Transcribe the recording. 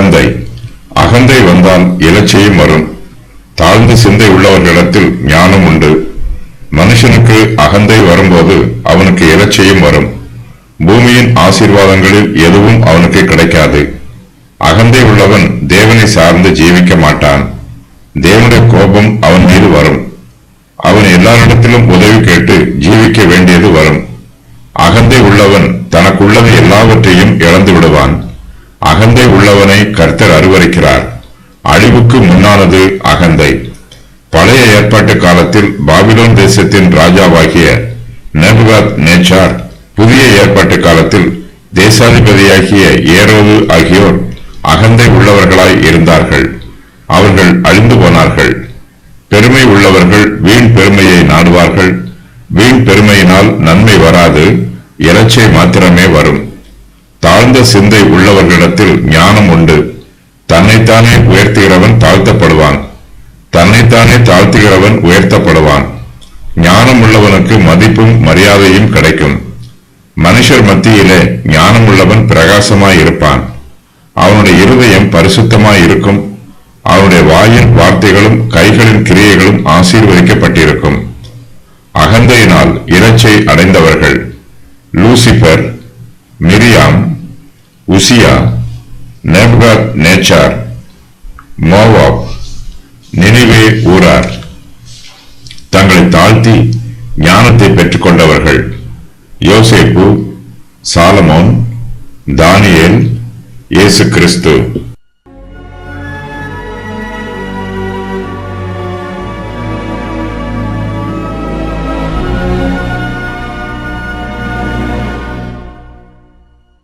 அகந்தை. அகந்தை வந்தால் இலச்சையும் வரும். தாழ்ந்த சிந்தை உள்ளவர்களிடத்தில் ஞானம் உண்டு. மனுஷனுக்கு அகந்தை வரும்போது அவனுக்கு இலச்சையும் வரும். பூமியின் ஆசீர்வாதங்களில் எதுவும் அவனுக்கு கிடைக்காது. அகந்தை உள்ளவன் தேவனை சார்ந்து ஜீவிக்க மாட்டான். தேவனுடைய கோபம் அவன் மீது வரும். அவன் எல்லாரிடத்திலும் உதவி கேட்டு ஜீவிக்க வேண்டியது வரும். அகந்தை உள்ளவன் தனக்குள்ளதை எல்லாவற்றையும் இழந்து விடுவான். அகந்தை உள்ளவனை கர்த்தர் அருவருக்கிறார். அழிவுக்கு முன்னானது அகந்தை. பழைய ஏற்பாட்டு காலத்தில் பாபிலோன் தேசத்தின் ராஜாவாகிய நேபுகாத் நேச்சார், புதிய ஏற்பாட்டு காலத்தில் தேசாதிபதியாகிய ஏரோது ஆகியோர் அகந்தை உள்ளவர்களாய் இருந்தார்கள். அவர்கள் அழிந்து போனார்கள். பெருமை உள்ளவர்கள் வீண் பெருமையை நாடுவார்கள். வீண் பெருமையினால் நன்மை வராது, இலச்சை மாத்திரமே வரும். தாழ்ந்த சிந்தை உள்ளவர்களிடத்தில் ஞானம் உண்டு. தன்னைத்தானே உயர்த்துகிறவன் தாழ்த்தப்படுவான். தன்னைத்தானே தாழ்த்துகிறவன் உயர்த்தப்படுவான். ஞானம் உள்ளவனுக்கு மதிப்பும் மரியாதையும் கிடைக்கும். மனுஷர் மத்தியிலே ஞானம் உள்ளவன் பிரகாசமாயிருப்பான். அவனுடைய இருதயம் பரிசுத்தமாய் இருக்கும். அவனுடைய வாயின் வார்த்தைகளும் கைகளின் கிரியைகளும் ஆசீர்வதிக்கப்பட்டிருக்கும். அகந்தையினால் இலச்சை அடைந்தவர்கள் லூசிபர், மிரியாம், உசியா, நேபுகாத் நேச்சார், மோவாப், நினிவே ஊரார். தங்களை தாழ்த்தி ஞானத்தை பெற்றுக்கொண்டவர்கள் யோசேப்பு, சாலமோன், தானியேல், இயேசு கிறிஸ்து.